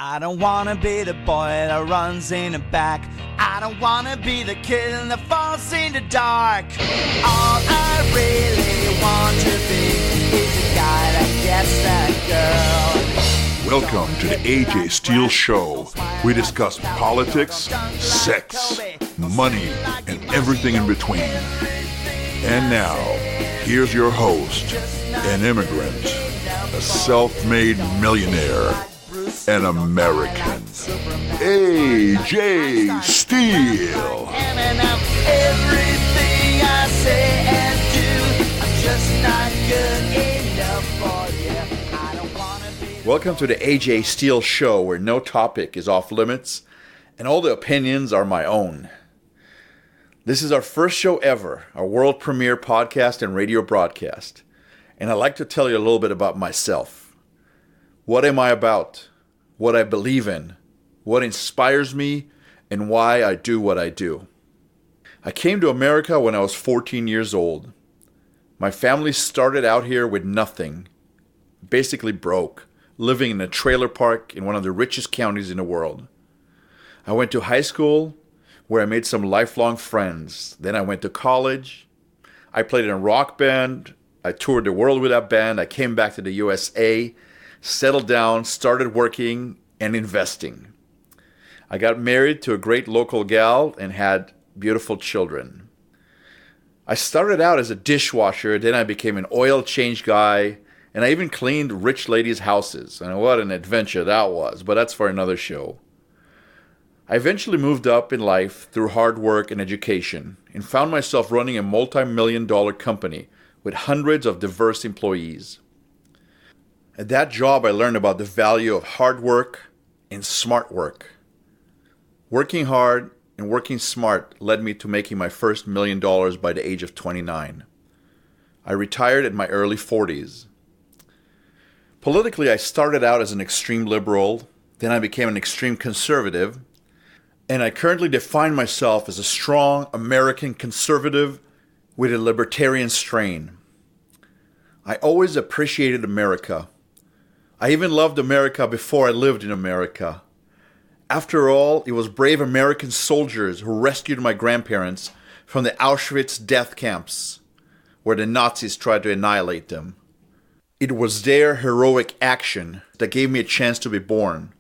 I don't wanna be the boy that runs in the back. I don't wanna be the kid that falls in the dark. All I really want to be is a guy that gets that girl. Welcome to the AJ Steele Show. We discuss politics, sex, money, and everything in between. And now, here's your host, an immigrant, a self-made millionaire, an American, AJ Steele. Everything I say and do, I'm just not good enough for you. I don't wanna be. Welcome to the AJ Steele Show, where no topic is off limits and all the opinions are my own. This is our first show ever, our world premiere podcast and radio broadcast. And I'd like to tell you a little bit about myself. What am I about? What I believe in, what inspires me, and why I do what I do. I came to America when I was 14 years old. My family started out here with nothing, basically broke, living in a trailer park in one of the richest counties in the world. I went to high school, where I made some lifelong friends. Then I went to college. I played in a rock band. I toured the world with that band. I came back to the USA, settled down, started working and investing. I got married to a great local gal and had beautiful children. I started out as a dishwasher, then I became an oil change guy, and I even cleaned rich ladies' houses. And what an adventure that was, but that's for another show. I eventually moved up in life through hard work and education and found myself running a multi-million-dollar company with hundreds of diverse employees. At that job, I learned about the value of hard work and smart work. Working hard and working smart led me to making my first $1 million by the age of 29. I retired at my early 40s. Politically, I started out as an extreme liberal, then I became an extreme conservative, and I currently define myself as a strong American conservative with a libertarian strain. I always appreciated America. I even loved America before I lived in America. After all, it was brave American soldiers who rescued my grandparents from the Auschwitz death camps, where the Nazis tried to annihilate them. It was their heroic action that gave me a chance to be born.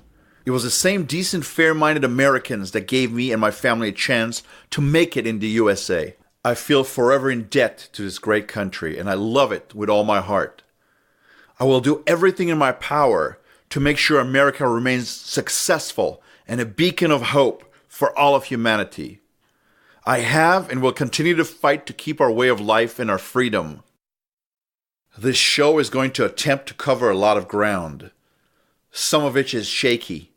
It was the same decent, fair-minded Americans that gave me and my family a chance to make it in the USA. I feel forever in debt to this great country, and I love it with all my heart. I will do everything in my power to make sure America remains successful and a beacon of hope for all of humanity. I have and will continue to fight to keep our way of life and our freedom. This show is going to attempt to cover a lot of ground, some of which is shaky,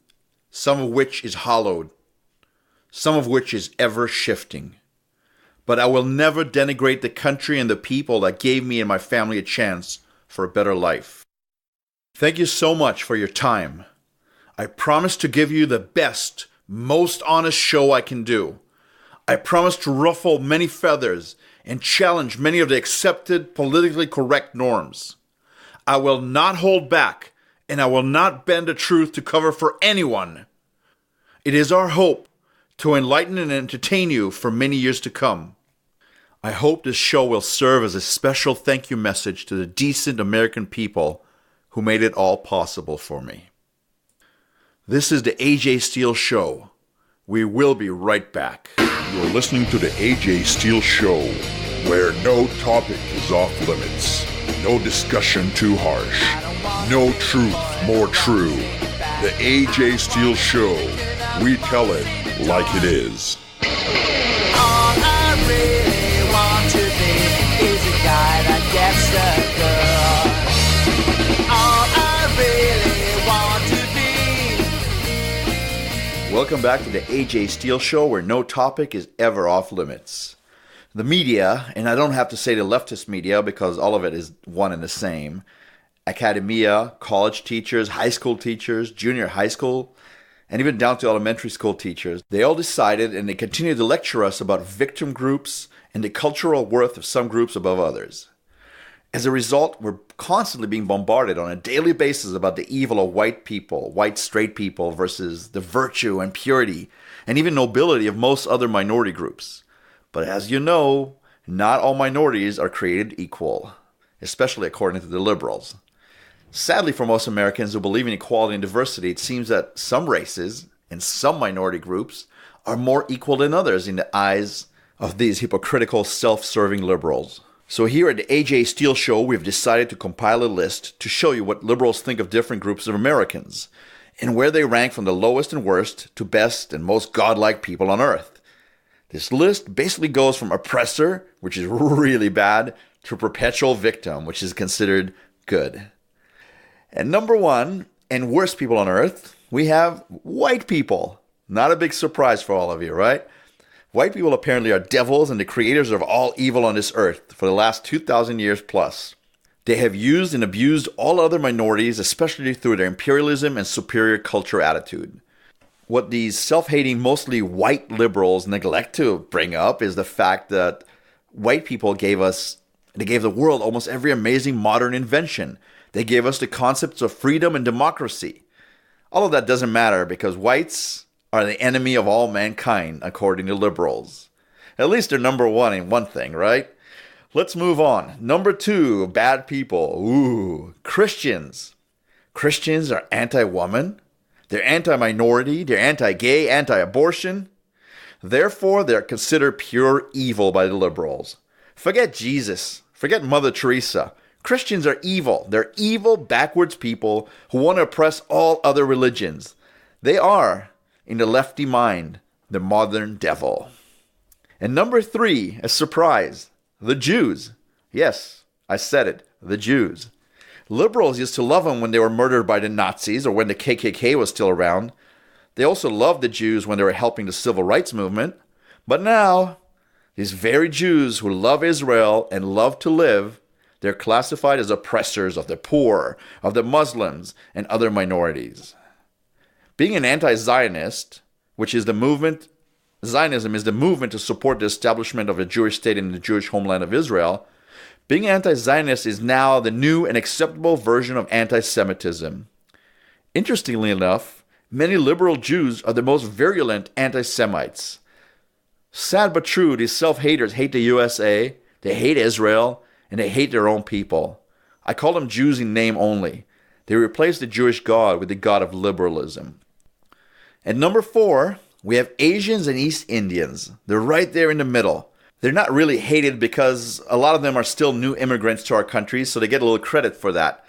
some of which is hollowed, some of which is ever shifting. But I will never denigrate the country and the people that gave me and my family a chance for a better life. Thank you so much for your time. I promise to give you the best, most honest show I can do. I promise to ruffle many feathers and challenge many of the accepted politically correct norms. I will not hold back, and I will not bend the truth to cover for anyone. It is our hope to enlighten and entertain you for many years to come. I hope this show will serve as a special thank you message to the decent American people who made it all possible for me. This is the AJ Steele Show. We will be right back. You're listening to the AJ Steele Show, where no topic is off limits, no discussion too harsh, no truth more true. The AJ Steele Show, we tell it like it is. All I really want to be is a guy that gets the girl. All I really want to be. Welcome back to the AJ Steele Show, where no topic is ever off limits. The media, and I don't have to say the leftist media because all of it is one and the same, academia, college teachers, high school teachers, junior high school, and even down to elementary school teachers, they all decided and they continue to lecture us about victim groups and the cultural worth of some groups above others. As a result, we're constantly being bombarded on a daily basis about the evil of white people, white straight people, versus the virtue and purity and even nobility of most other minority groups. But as you know, not all minorities are created equal, especially according to the liberals. Sadly, for most Americans who believe in equality and diversity, it seems that some races and some minority groups are more equal than others in the eyes of these hypocritical, self-serving liberals. So here at the AJ Steele Show, we've decided to compile a list to show you what liberals think of different groups of Americans and where they rank from the lowest and worst to best and most godlike people on earth. This list basically goes from oppressor, which is really bad, to perpetual victim, which is considered good. And number one, and worst people on earth, we have white people. Not a big surprise for all of you, right? White people apparently are devils and the creators of all evil on this earth for the last 2,000 years plus. They have used and abused all other minorities, especially through their imperialism and superior culture attitude. What these self-hating, mostly white liberals neglect to bring up is the fact that white people gave the world almost every amazing modern invention. They gave us the concepts of freedom and democracy. All of that doesn't matter because whites are the enemy of all mankind, according to liberals. At least they're number one in one thing, right? Let's move on. Number two, bad people. Ooh, Christians. Christians are anti-woman. They're anti-minority. They're anti-gay, anti-abortion. Therefore, they're considered pure evil by the liberals. Forget Jesus. Forget Mother Teresa. Christians are evil. They're evil, backwards people who want to oppress all other religions. They are, in the lefty mind, the modern devil. And number three, a surprise, the Jews. Yes, I said it, the Jews. Liberals used to love them when they were murdered by the Nazis or when the KKK was still around. They also loved the Jews when they were helping the civil rights movement. But now, these very Jews who love Israel and love to live, they're classified as oppressors of the poor, of the Muslims, and other minorities. Being an anti-Zionist, which is the movement, Zionism is the movement to support the establishment of a Jewish state in the Jewish homeland of Israel. Being anti-Zionist is now the new and acceptable version of anti-Semitism. Interestingly enough, many liberal Jews are the most virulent anti-Semites. Sad but true, these self-haters hate the USA, they hate Israel, and they hate their own people. I call them Jews in name only. They replace the Jewish God with the God of liberalism. And number four, we have Asians and East Indians. They're right there in the middle. They're not really hated because a lot of them are still new immigrants to our country, so they get a little credit for that.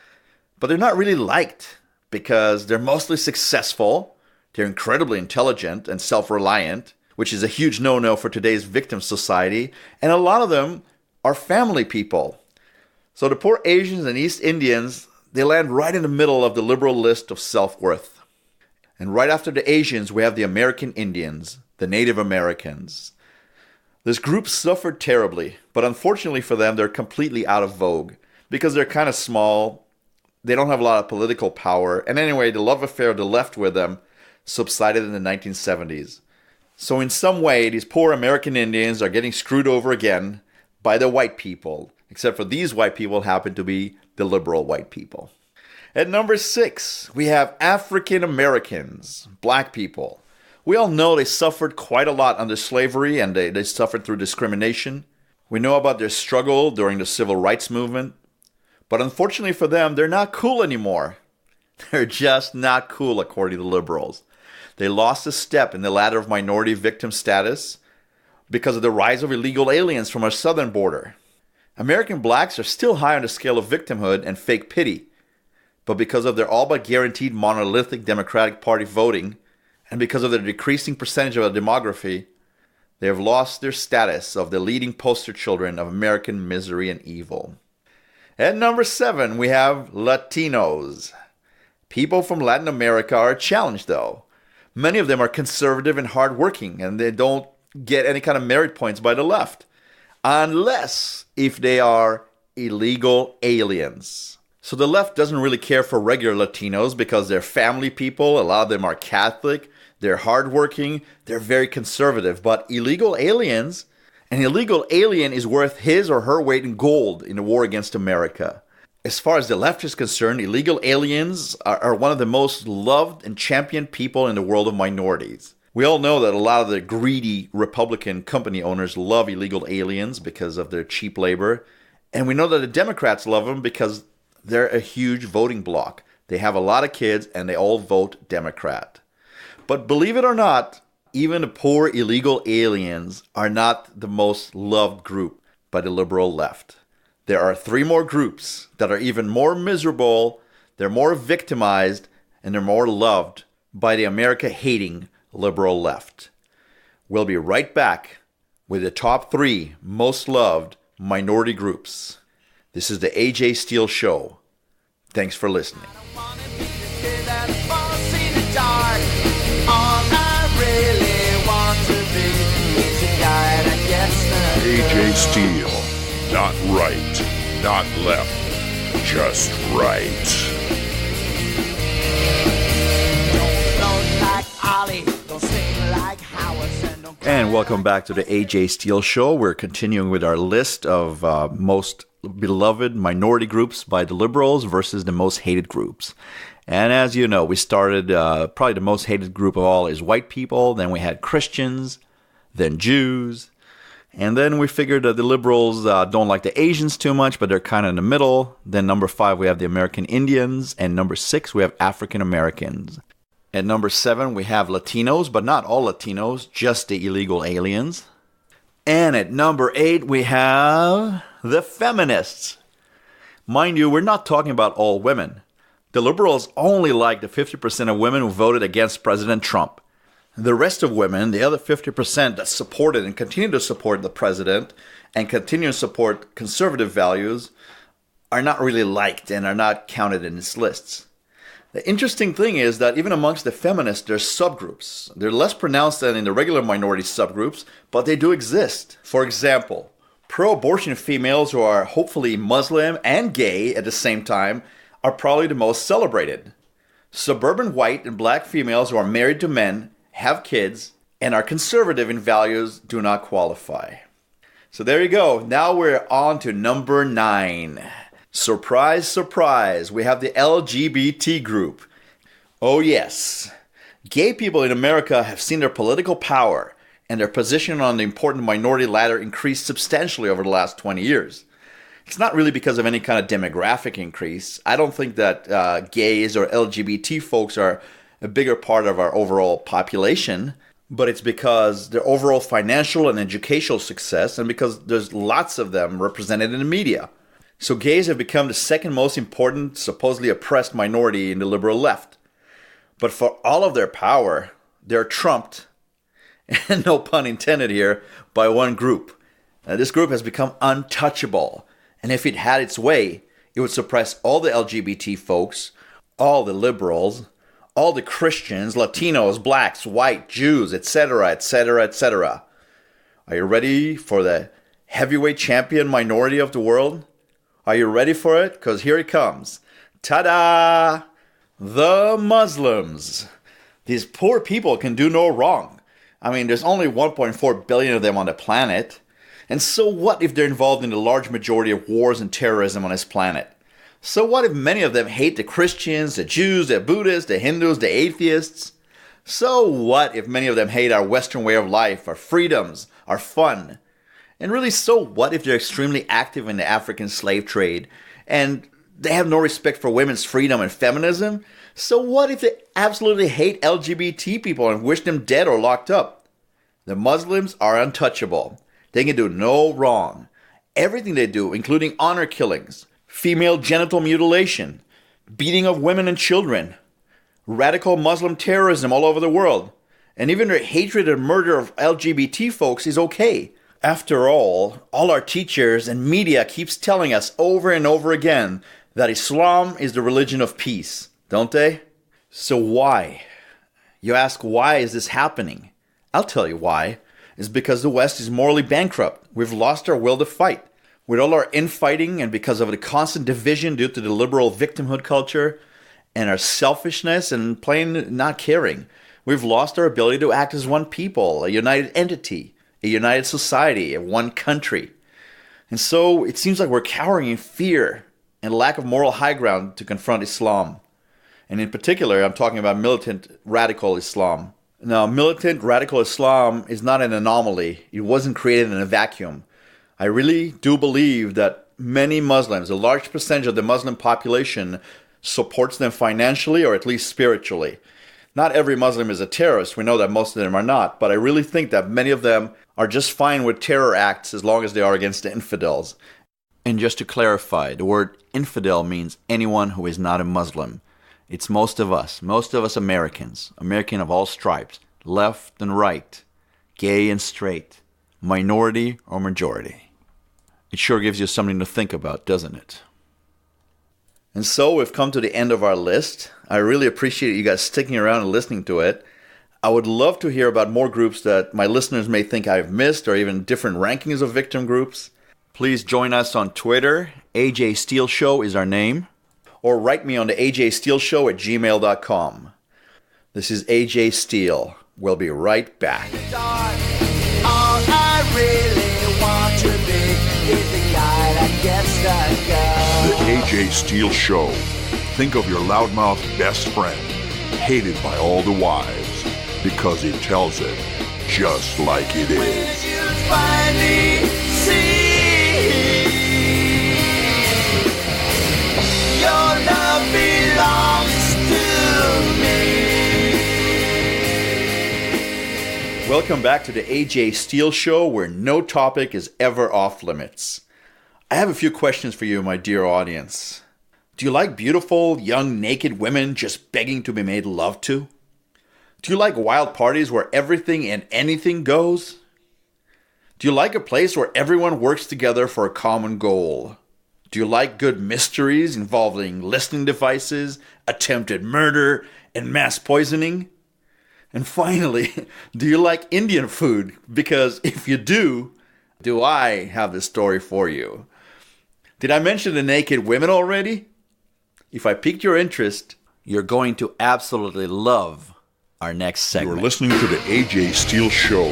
But they're not really liked because they're mostly successful, they're incredibly intelligent and self-reliant, which is a huge no-no for today's victim society, and a lot of them are family people. So the poor Asians and East Indians, they land right in the middle of the liberal list of self-worth. And right after the Asians, we have the American Indians, the Native Americans. This group suffered terribly, but unfortunately for them, they're completely out of vogue because they're kind of small. They don't have a lot of political power. And anyway, the love affair of the left with them subsided in the 1970s. So in some way, these poor American Indians are getting screwed over again by the white people, except for these white people happen to be the liberal white people. At number six, we have African Americans, black people. We all know they suffered quite a lot under slavery and they suffered through discrimination. We know about their struggle during the civil rights movement. But unfortunately for them, they're not cool anymore. They're just not cool according to liberals. They lost a step in the ladder of minority victim status because of the rise of illegal aliens from our southern border. American blacks are still high on the scale of victimhood and fake pity. But because of their all but guaranteed monolithic Democratic Party voting, and because of their decreasing percentage of the demography, they have lost their status of the leading poster children of American misery and evil. At number seven, we have Latinos. People from Latin America are challenged, though. Many of them are conservative and hardworking, and they don't get any kind of merit points by the left, unless if they are illegal aliens. So the left doesn't really care for regular Latinos because they're family people. A lot of them are Catholic. They're hardworking. They're very conservative. But illegal aliens, An illegal alien is worth his or her weight in gold in the war against America. As far as the left is concerned, illegal aliens are one of the most loved and championed people in the world of minorities. We all know that a lot of the greedy Republican company owners love illegal aliens because of their cheap labor. And we know that the Democrats love them because they're a huge voting bloc. They have a lot of kids and they all vote Democrat. But believe it or not, even the poor illegal aliens are not the most loved group by the liberal left. There are 3 more groups that are even more miserable, they're more victimized, and they're more loved by the America-hating liberal left. We'll be right back with the top 3 most loved minority groups. This is the AJ Steele Show. Thanks for listening. AJ Steele. Not right, not left, just right. And welcome back to the AJ Steele Show. We're continuing with our list of most beloved minority groups by the liberals versus the most hated groups. And as you know, we started, probably the most hated group of all is white people. Then we had Christians, then Jews. And then we figured that the liberals don't like the Asians too much, but they're kind of in the middle. Then number 5, we have the American Indians. And number 6, we have African Americans. At number 7, we have Latinos, but not all Latinos, just the illegal aliens. And at number 8, we have the feminists. Mind you, we're not talking about all women. The liberals only like the 50% of women who voted against President Trump. The rest of women, the other 50% that supported and continue to support the president and continue to support conservative values, are not really liked and are not counted in its lists. The interesting thing is that even amongst the feminists, there's subgroups. They're less pronounced than in the regular minority subgroups, but they do exist. For example, pro-abortion females who are hopefully Muslim and gay at the same time are probably the most celebrated. Suburban white and black females who are married to men, have kids, and are conservative in values do not qualify. So there you go. Now we're on to number 9. Surprise, surprise. We have the LGBT group. Oh yes. Gay people in America have seen their political power and their position on the important minority ladder increase substantially over the last 20 years. It's not really because of any kind of demographic increase. I don't think that gays or LGBT folks are a bigger part of our overall population, but it's because their overall financial and educational success and because there's lots of them represented in the media. So gays have become the second most important, supposedly oppressed minority in the liberal left. But for all of their power, they're trumped, and no pun intended here, by one group. Now, this group has become untouchable, and if it had its way, it would suppress all the LGBT folks, all the liberals, all the Christians, Latinos, blacks, white, Jews, etc., etc., etc. Are you ready for the heavyweight champion minority of the world? Are you ready for it? Because here it comes. Ta-da! The Muslims. These poor people can do no wrong. I mean, there's only 1.4 billion of them on the planet. And so what if they're involved in the large majority of wars and terrorism on this planet? So what if many of them hate the Christians, the Jews, the Buddhists, the Hindus, the atheists? So what if many of them hate our Western way of life, our freedoms, our fun? And really, so what if they're extremely active in the African slave trade and they have no respect for women's freedom and feminism? So what if they absolutely hate LGBT people and wish them dead or locked up? The Muslims are untouchable. They can do no wrong. Everything they do, including honor killings, female genital mutilation, beating of women and children, radical Muslim terrorism all over the world, and even their hatred and murder of LGBT folks is okay. After all our teachers and media keeps telling us over and over again that Islam is the religion of peace, don't they? So why? You ask, why is this happening? I'll tell you why. It's because the West is morally bankrupt. We've lost our will to fight. With all our infighting and because of the constant division due to the liberal victimhood culture and our selfishness and plain not caring, we've lost our ability to act as one people, a united entity, a united society, a one country. And so it seems like we're cowering in fear and lack of moral high ground to confront Islam. And in particular, I'm talking about militant radical Islam. Now, militant radical Islam is not an anomaly. It wasn't created in a vacuum. I really do believe that many Muslims, a large percentage of the Muslim population, supports them financially or at least spiritually. Not every Muslim is a terrorist. We know that most of them are not. But I really think that many of them are just fine with terror acts as long as they are against the infidels. And just to clarify, the word infidel means anyone who is not a Muslim. It's most of us Americans, American of all stripes, left and right, gay and straight, minority or majority. It sure gives you something to think about, doesn't it? And so we've come to the end of our list. I really appreciate you guys sticking around and listening to it. I would love to hear about more groups that my listeners may think I've missed, or even different rankings of victim groups. Please join us on Twitter. AJ Steele Show is our name. Or write me on the ajsteelshow@gmail.com. This is AJ Steele. We'll be right back. All I really want to be is the guy that gets the girl. The AJ Steele Show. Think of your loudmouth best friend, hated by all the wives, because he tells it just like it is. When you finally see your love belongs to me. Welcome back to the AJ Steele Show, where no topic is ever off limits. I have a few questions for you, my dear audience. Do you like beautiful, young, naked women just begging to be made love to? Do you like wild parties where everything and anything goes? Do you like a place where everyone works together for a common goal? Do you like good mysteries involving listening devices, attempted murder, and mass poisoning? And finally, do you like Indian food? Because if you do I have this story for you. Did I mention the naked women already? If I piqued your interest, you're going to absolutely love our next segment. You're listening to the AJ Steele Show,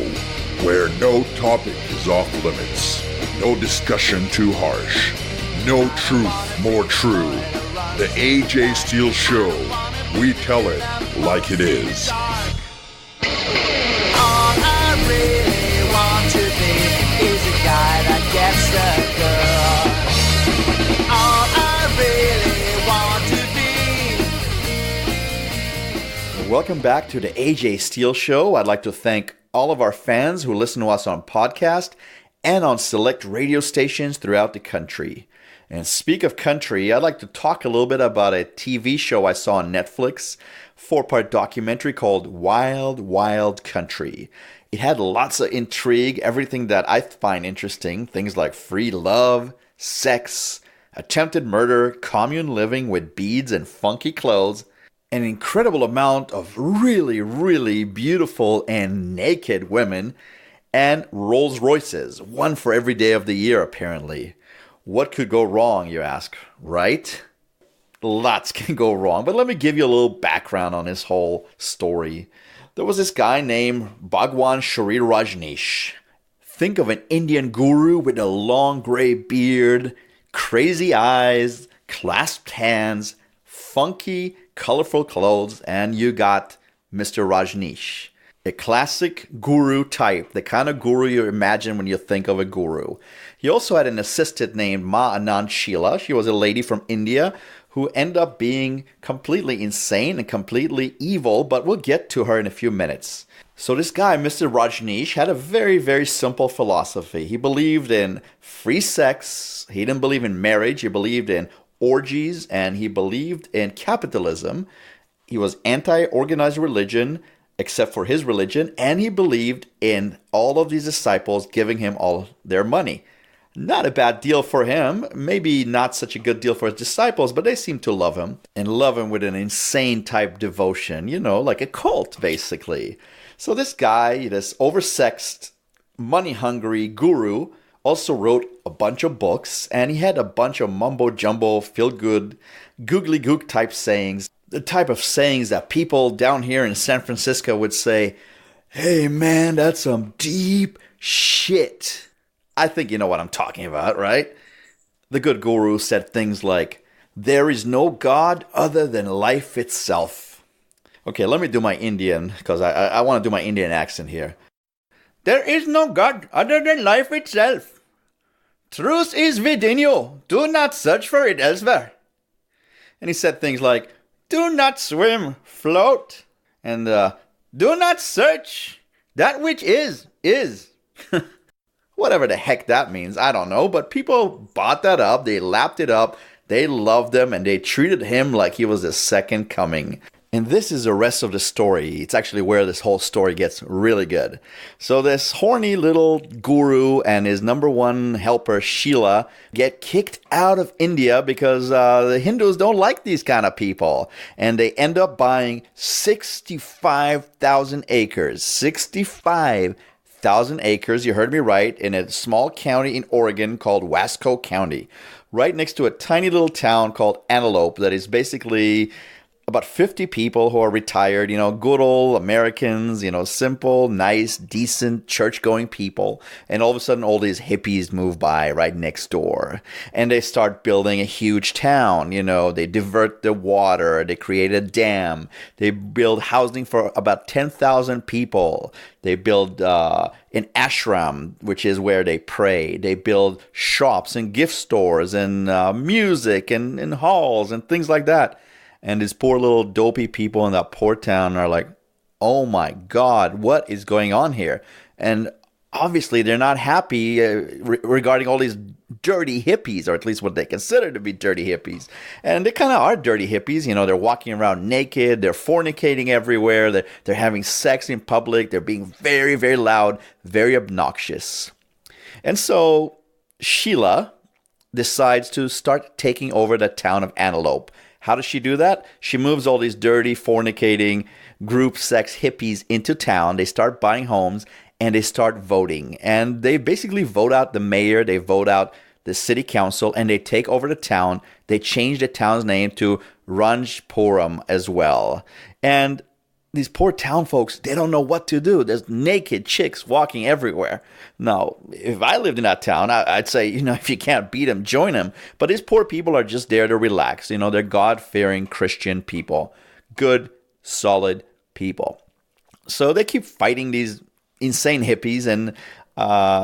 where no topic is off limits, no discussion too harsh, no truth more true. The AJ Steele Show, we tell it like it is. All I really want to be is a guy that gets the girl. All I really want to be. Welcome back to the AJ Steele Show. I'd like to thank all of our fans who listen to us on podcast and on select radio stations throughout the country. And speak of country, I'd like to talk a little bit about a TV show I saw on Netflix, 4-part documentary called Wild Wild Country. It had lots of intrigue, everything that I find interesting, things like free love, sex, attempted murder, commune living with beads and funky clothes, an incredible amount of really, really beautiful and naked women, and Rolls Royces, one for every day of the year apparently. What could go wrong, you ask, right? Lots can go wrong, but let me give you a little background on this whole story. There was this guy named Bhagwan Sri Rajneesh. Think of an Indian guru with a long gray beard, crazy eyes, clasped hands, funky, colorful clothes, and you got Mr. Rajneesh. A classic guru type, the kind of guru you imagine when you think of a guru. He also had an assistant named Ma Anand Sheila. She was a lady from India who ended up being completely insane and completely evil, but we'll get to her in a few minutes. So this guy, Mr. Rajneesh, had a very, very simple philosophy. He believed in free sex, he didn't believe in marriage, he believed in orgies, and he believed in capitalism. He was anti-organized religion, except for his religion, and he believed in all of these disciples giving him all their money. Not a bad deal for him, maybe not such a good deal for his disciples, but they seemed to love him, and love him with an insane type devotion, you know, like a cult, basically. So this guy, this oversexed, money-hungry guru, also wrote a bunch of books, and he had a bunch of mumbo-jumbo, feel-good, googly-gook type sayings, the type of sayings that people down here in San Francisco would say, "Hey man, that's some deep shit. I think you know what I'm talking about, right? The good guru said things like, there is no God other than life itself. Okay, let me do my Indian, because I want to do my Indian accent here. There is no God other than life itself. Truth is within you. Do not search for it elsewhere. And he said things like, do not swim, float, and do not search. That which is. Whatever the heck that means, I don't know. But people bought that up, they lapped it up, they loved him, and they treated him like he was the second coming. And this is the rest of the story. It's actually where this whole story gets really good. So this horny little guru and his number one helper, Sheila, get kicked out of India because the Hindus don't like these kind of people. And they end up buying 65,000 acres. 65,000 acres, you heard me right, in a small county in Oregon called Wasco County. Right next to a tiny little town called Antelope that is basically about 50 people who are retired, good old Americans, simple, nice, decent, church-going people. And all of a sudden, all these hippies move by right next door. And they start building a huge town. They divert the water. They create a dam. They build housing for about 10,000 people. They build an ashram, which is where they pray. They build shops and gift stores and music and halls and things like that. And these poor little dopey people in that poor town are like, oh my God, what is going on here? And obviously they're not happy regarding all these dirty hippies, or at least what they consider to be dirty hippies. And they kind of are dirty hippies. They're walking around naked. They're fornicating everywhere. They're having sex in public. They're being very, very loud, very obnoxious. And so Sheila decides to start taking over the town of Antelope. How does she do that? She moves all these dirty, fornicating, group sex hippies into town. They start buying homes and they start voting. And they basically vote out the mayor, they vote out the city council, and they take over the town. They change the town's name to Ranjpuram as well. And these poor town folks, they don't know what to do. There's naked chicks walking everywhere. Now, if I lived in that town, I'd say, if you can't beat them, join them. But these poor people are just there to relax. They're God-fearing Christian people. Good, solid people. So they keep fighting these insane hippies, and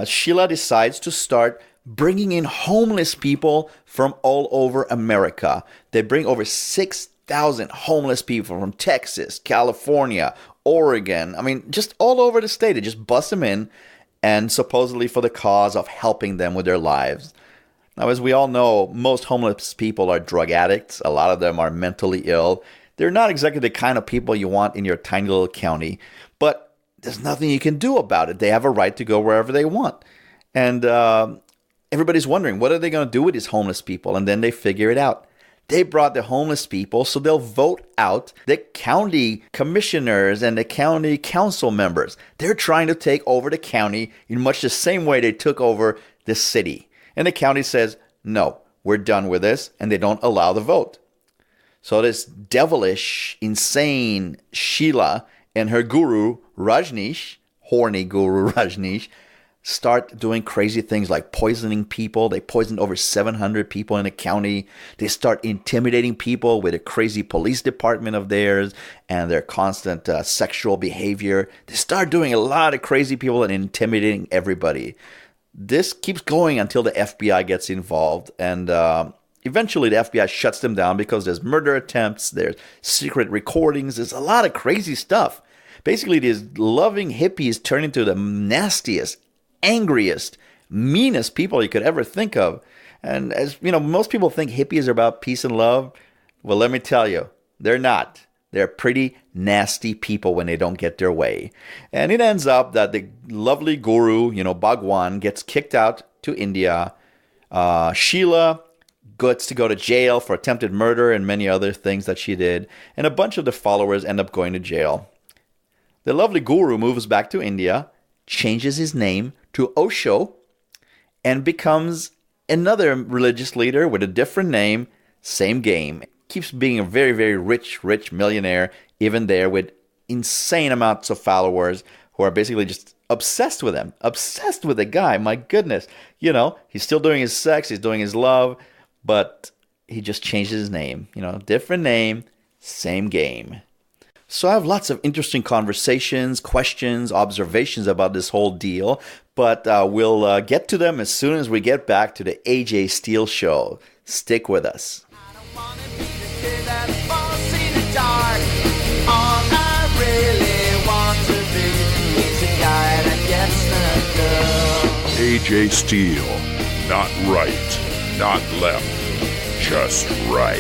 Sheila decides to start bringing in homeless people from all over America. They bring over 6,000 homeless people from Texas, California, Oregon. Just all over the state. They just bust them in, and supposedly for the cause of helping them with their lives. Now, as we all know, most homeless people are drug addicts. A lot of them are mentally ill. They're not exactly the kind of people you want in your tiny little county, but there's nothing you can do about it. They have a right to go wherever they want. And everybody's wondering, what are they going to do with these homeless people? And then they figure it out. They brought the homeless people, so they'll vote out the county commissioners and the county council members. They're trying to take over the county in much the same way they took over the city. And the county says, no, we're done with this, and they don't allow the vote. So this devilish, insane Sheila and her guru, Rajneesh, horny guru Rajneesh, start doing crazy things like poisoning people. They poisoned over 700 people in the county. They start intimidating people with a crazy police department of theirs and their constant sexual behavior. They start doing a lot of crazy people and intimidating everybody. This keeps going until the FBI gets involved, and eventually the FBI shuts them down because there's murder attempts, there's secret recordings, there's a lot of crazy stuff. Basically, these loving hippies turn into the nastiest, angriest, meanest people you could ever think of. And as most people think hippies are about peace and love. Well, let me tell you, they're not. They're pretty nasty people when they don't get their way. And it ends up that the lovely guru, Bhagwan, gets kicked out to India. Sheila gets to go to jail for attempted murder and many other things that she did. And a bunch of the followers end up going to jail. The lovely guru moves back to India, changes his name to Osho, and becomes another religious leader with a different name, same game. Keeps being a very, very rich millionaire, even there with insane amounts of followers who are basically just obsessed with him, obsessed with the guy. My goodness. You know, he's still doing his sex, he's doing his love, but he just changed his name. You know, different name, same game. So I have lots of interesting conversations, questions, observations about this whole deal, but we'll get to them as soon as we get back to the AJ Steele Show. Stick with us. I don't wanna be the kid that falls in the dark. All I really want to be is a guy that gets the girl. AJ Steele. Not right, not left, just right.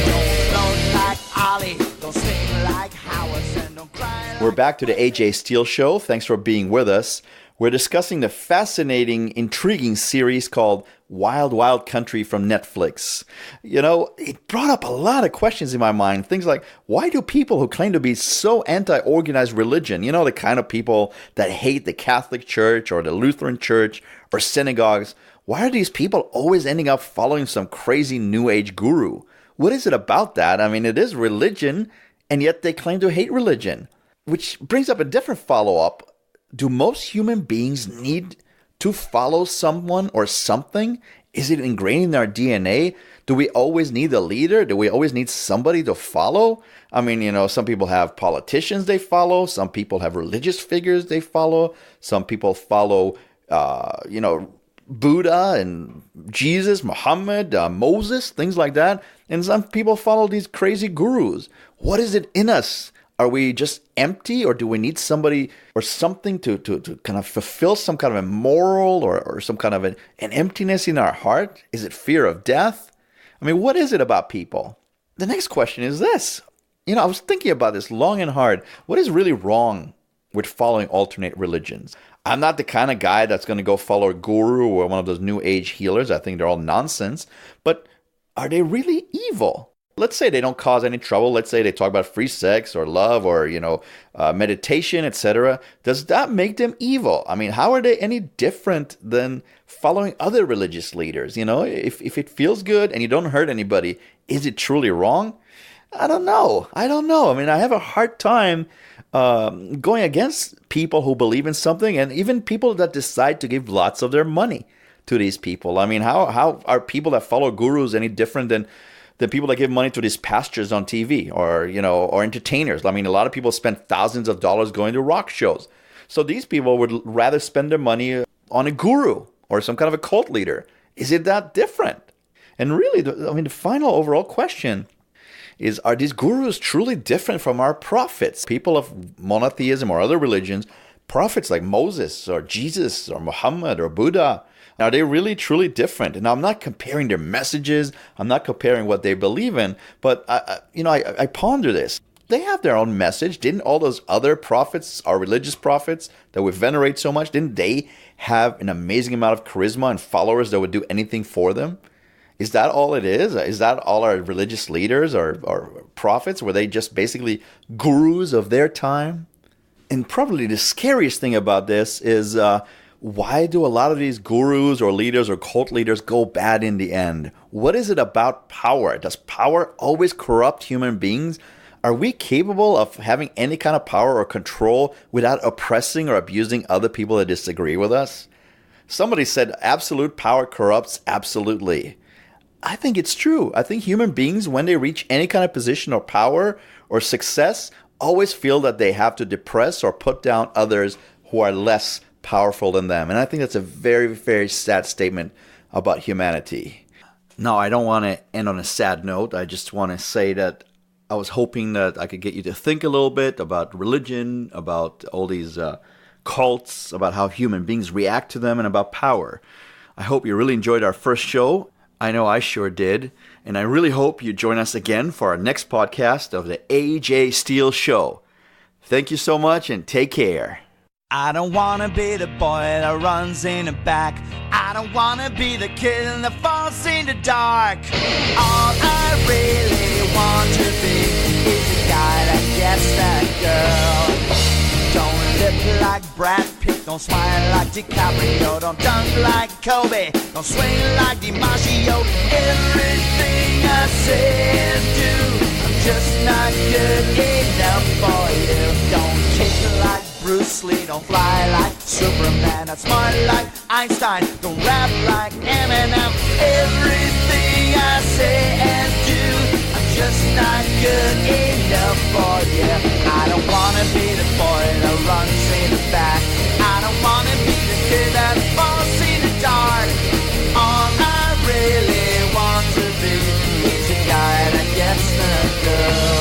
Don't float like Ollie, don't sing like Howard, and don't cry like... We're back to the AJ Steele Show. Thanks for being with us. We're discussing the fascinating, intriguing series called Wild Wild Country from Netflix. You know, it brought up a lot of questions in my mind. Things like, why do people who claim to be so anti-organized religion, you know, the kind of people that hate the Catholic Church or the Lutheran Church or synagogues, why are these people always ending up following some crazy New Age guru? What is it about that? I mean, it is religion, and yet they claim to hate religion. Which brings up a different follow-up. Do most human beings need to follow someone or something? Is it ingrained in our DNA? Do we always need a leader? Do we always need somebody to follow? I mean, you know, some people have politicians they follow. Some people have religious figures they follow. Some people follow, Buddha and Jesus, Muhammad, Moses, things like that. And some people follow these crazy gurus. What is it in us? Are we just empty, or do we need somebody or something to kind of fulfill some kind of a moral or some kind of an emptiness in our heart? Is it fear of death? I mean, what is it about people? The next question is this. You know, I was thinking about this long and hard. What is really wrong with following alternate religions? I'm not the kind of guy that's going to go follow a guru or one of those new age healers. I think they're all nonsense. But are they really evil? Let's say they don't cause any trouble. Let's say they talk about free sex or love or, meditation, etc. Does that make them evil? I mean, how are they any different than following other religious leaders? You know, if it feels good and you don't hurt anybody, is it truly wrong? I don't know. I mean, I have a hard time going against people who believe in something, and even people that decide to give lots of their money to these people. I mean, how are people that follow gurus any different than the people that give money to these pastors on TV or entertainers? I mean, a lot of people spend thousands of dollars going to rock shows. So these people would rather spend their money on a guru or some kind of a cult leader. Is it that different? And really, the final overall question is, are these gurus truly different from our prophets? People of monotheism or other religions, prophets like Moses or Jesus or Muhammad or Buddha, are they really truly different? And I'm not comparing their messages. I'm not comparing what they believe in. But I ponder this. They have their own message. Didn't all those other prophets, our religious prophets that we venerate so much, didn't they have an amazing amount of charisma and followers that would do anything for them? Is that all it is? Is that all our religious leaders or prophets? Were they just basically gurus of their time? And probably the scariest thing about this is why do a lot of these gurus or leaders or cult leaders go bad in the end? What is it about power? Does power always corrupt human beings? Are we capable of having any kind of power or control without oppressing or abusing other people that disagree with us? Somebody said absolute power corrupts absolutely. I think it's true. I think human beings, when they reach any kind of position or power or success, always feel that they have to depress or put down others who are less powerful than them. And I think that's a very, very sad statement about humanity. No, I don't want to end on a sad note. I just want to say that I was hoping that I could get you to think a little bit about religion, about all these cults, about how human beings react to them, and about power. I hope you really enjoyed our first show. I know I sure did. And I really hope you join us again for our next podcast of the AJ Steele Show. Thank you so much and take care. I don't wanna be the boy that runs in the back. I don't wanna be the kid that falls in the dark. All I really want to be is the guy that gets that girl. Don't look like Brad Pitt, don't smile like DiCaprio, don't dunk like Kobe, don't swing like DiMaggio. Everything I say and do, I'm just not good enough for you. Don't kiss don't fly like Superman, not smart like Einstein, don't rap like Eminem. Everything I say and do, I'm just not good enough for you. I don't wanna be the boy that runs in the back. I don't wanna be the kid that falls in the dark. All I really want to be is a guy that gets the girl.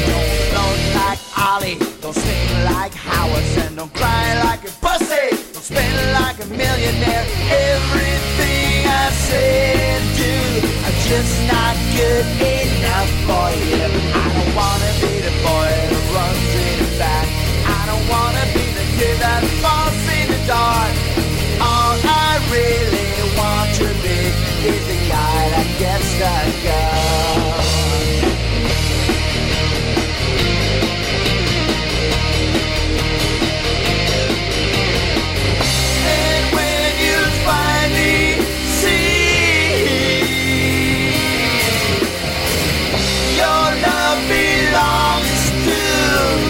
Don't float like Ollie, don't sing like Howard, and don't cry like a pussy, don't spend like a millionaire. Everything I say and do, I'm just not good enough for you. I don't wanna be the boy that runs in the back. I don't wanna be the kid that falls in the dark. All I really want to be is the guy that gets the girl. And when you finally see your love belongs to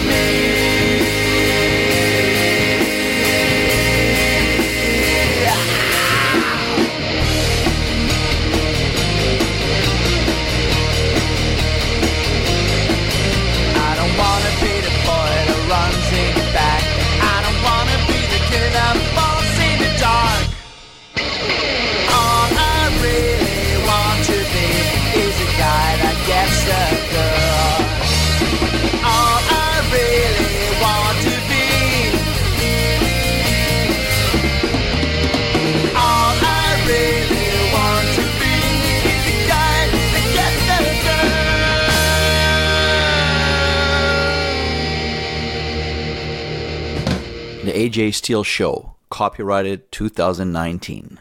me. I don't wanna be the boy that runs in the back. I don't wanna be the kid that falls in the dark. All I really want to be is a guy that gets the girl. All I really want to be. All I really want to be is the guy that gets the girl. The AJ Steele Show, copyrighted 2019.